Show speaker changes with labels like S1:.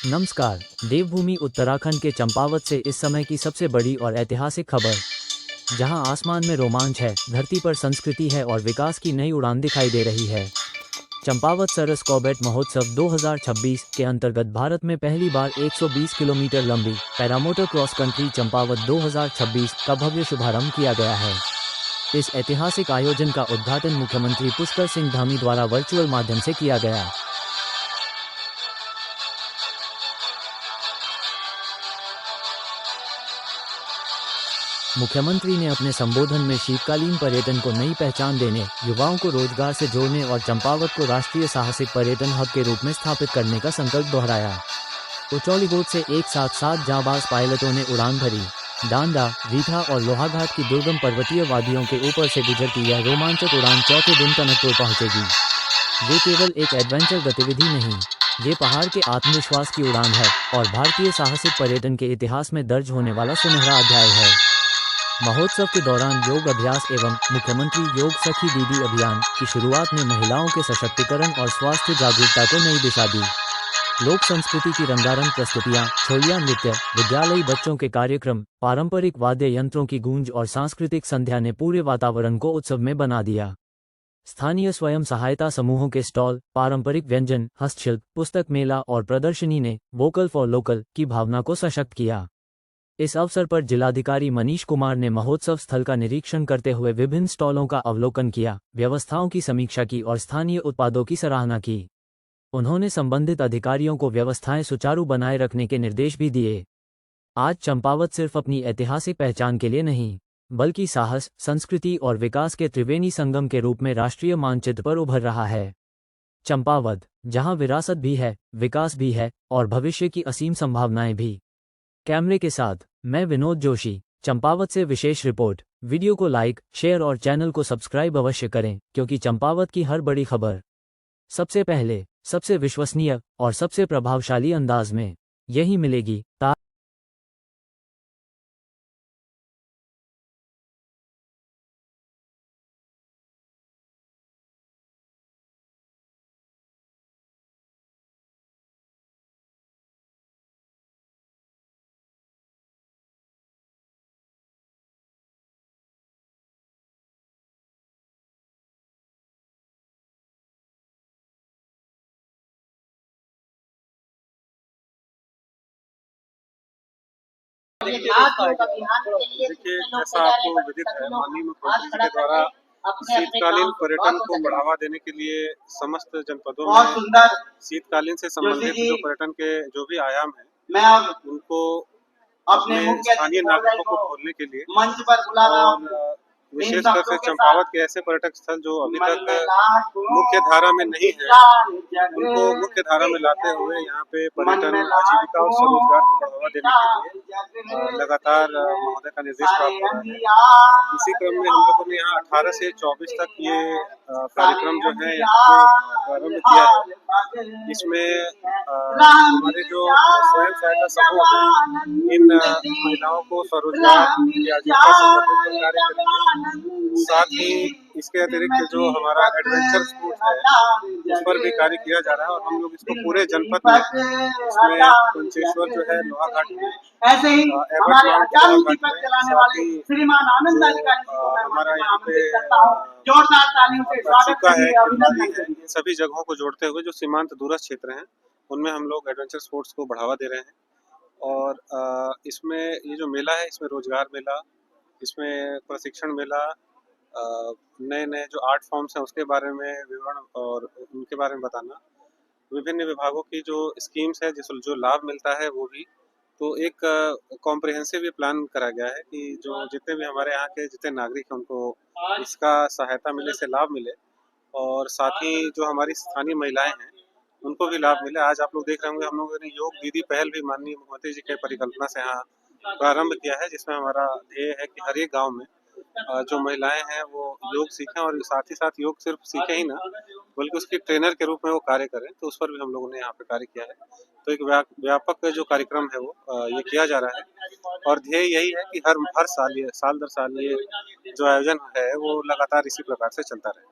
S1: नमस्कार। देवभूमि उत्तराखंड के चंपावत से इस समय की सबसे बड़ी और ऐतिहासिक खबर, जहां आसमान में रोमांच है, धरती पर संस्कृति है और विकास की नई उड़ान दिखाई दे रही है। चंपावत सरस कॉर्बेट महोत्सव 2026 के अंतर्गत भारत में पहली बार 120 किलोमीटर लंबी पैरामोटर क्रॉस कंट्री चंपावत 2026 का भव्य शुभारंभ किया गया है। इस ऐतिहासिक आयोजन का उद्घाटन मुख्यमंत्री पुष्कर सिंह धामी द्वारा वर्चुअल माध्यम से किया गया। मुख्यमंत्री ने अपने संबोधन में शीतकालीन पर्यटन को नई पहचान देने, युवाओं को रोजगार से जोड़ने और चंपावत को राष्ट्रीय साहसिक पर्यटन हब के रूप में स्थापित करने का संकल्प दोहराया। उचौलीगोट से एक साथ 7 जांबाज पायलटों ने उड़ान भरी। डांडा, रीठा और लोहाघाट की दुर्गम पर्वतीय वादियों के ऊपर से गुजरती यह रोमांचक उड़ान चौथे दिन टनकपुर पहुंचेगी। ये केवल एक एडवेंचर गतिविधि नहीं, ये पहाड़ के आत्मविश्वास की उड़ान है और भारतीय साहसिक पर्यटन के इतिहास में दर्ज होने वाला सुनहरा अध्याय है। महोत्सव के दौरान योग अभ्यास एवं मुख्यमंत्री योग सखी दीदी अभियान की शुरुआत ने महिलाओं के सशक्तिकरण और स्वास्थ्य जागरूकता को नई दिशा दी। लोक संस्कृति की रंगारंग प्रस्तुतियां, छोलिया नृत्य, विद्यालयी बच्चों के कार्यक्रम, पारंपरिक वाद्य यंत्रों की गूंज और सांस्कृतिक संध्या ने पूरे वातावरण को उत्सव में बना दिया। स्थानीय स्वयं सहायता समूहों के स्टॉल, पारंपरिक व्यंजन, हस्तशिल्प, पुस्तक मेला और प्रदर्शनी ने वोकल फॉर लोकल की भावना को सशक्त किया। इस अवसर पर जिलाधिकारी मनीष कुमार ने महोत्सव स्थल का निरीक्षण करते हुए विभिन्न स्टॉलों का अवलोकन किया, व्यवस्थाओं की समीक्षा की और स्थानीय उत्पादों की सराहना की। उन्होंने संबंधित अधिकारियों को व्यवस्थाएं सुचारू बनाए रखने के निर्देश भी दिए। आज चंपावत सिर्फ अपनी ऐतिहासिक पहचान के लिए नहीं, बल्कि साहस, संस्कृति और विकास के त्रिवेणी संगम के रूप में राष्ट्रीय मानचित्र पर उभर रहा है। चंपावत, जहां विरासत भी है, विकास भी है और भविष्य की असीम संभावनाएं भी। कैमरे के साथ मैं विनोद जोशी, चंपावत से विशेष रिपोर्ट। वीडियो को लाइक, शेयर और चैनल को सब्सक्राइब अवश्य करें, क्योंकि चंपावत की हर बड़ी खबर सबसे पहले, सबसे विश्वसनीय और सबसे प्रभावशाली अंदाज में यही मिलेगी।
S2: देखिए, जैसा आपको विदित है, माननीय मुख्यमंत्री जी के द्वारा शीतकालीन पर्यटन को बढ़ावा देने के लिए समस्त जनपदों में शीतकालीन से संबंधित जो पर्यटन के जो भी आयाम है, उनको अपने स्थानीय नागरिकों को खोलने के लिए और विशेषकर से चंपावत के ऐसे पर्यटक स्थल जो अभी तक मुख्य धारा में नहीं है, उनको मुख्य धारा में लाते हुए यहाँ पे पर्यटन, आजीविका और स्वरोजगार को बढ़ावा देने के लिए लगातार महोदय का निर्देश प्राप्त हो रहा है। इसी क्रम में हम लोगों ने यहाँ 18 से 24 तक ये कार्यक्रम जो है यहाँ पे प्रारंभ किया है। इसमें हमारे जो स्वयं सहायता समूह हैं, इन महिलाओं को स्वरोजगार की आजीविका संबंधित कार्य करेंगे। साथ ही इसके अतिरिक्त जो हमारा एडवेंचर स्पोर्ट्स है, उस पर भी कार्य किया जा रहा है और हम लोग इसको पूरे जनपद में, इसमें पंचेश्वर जो है लोहाघाट में, एबट माउंट लोहाघाट में, साथ ही हमारा यहाँ पे चीका है, खिलवाड़ी है, इन सभी जगहों को जोड़ते हुए जो सीमांत दूरस्थ क्षेत्र हैं, उनमें हम लोग एडवेंचर स्पोर्ट्स को बढ़ावा दे रहे हैं। और इसमें ये जो मेला है, इसमें रोजगार मेला, इसमें प्रशिक्षण मेला, नए नए जो आर्ट फॉर्म्स हैं उसके बारे में विवरण और उनके बारे में बताना, विभिन्न विभागों की जो स्कीम्स है, जो लाभ मिलता है वो भी। तो एक कॉम्प्रिहेंसिव प्लान करा गया है कि जो जितने भी हमारे यहाँ के जितने नागरिक हैं उनको इसका सहायता मिले, इससे लाभ मिले और साथ ही जो हमारी स्थानीय महिलाएं हैं उनको भी लाभ मिले। आज आप लोग देख रहे होंगे, हम लोगों ने योग दीदी पहल भी माननीय मुख्यमंत्री जी के परिकल्पना से यहाँ प्रारंभ किया है, जिसमें हमारा ध्येय है कि हर एक गाँव में जो महिलाएं हैं वो योग सीखें और साथ ही साथ योग सिर्फ सीखें ही ना, बल्कि उसकी ट्रेनर के रूप में वो कार्य करें। तो उस पर भी हम लोगों ने यहाँ पे कार्य किया है। तो एक व्यापक जो कार्यक्रम है वो ये किया जा रहा है और ध्येय यही है कि हर साल दर साल ये जो आयोजन है वो लगातार इसी प्रकार से चलता रहे।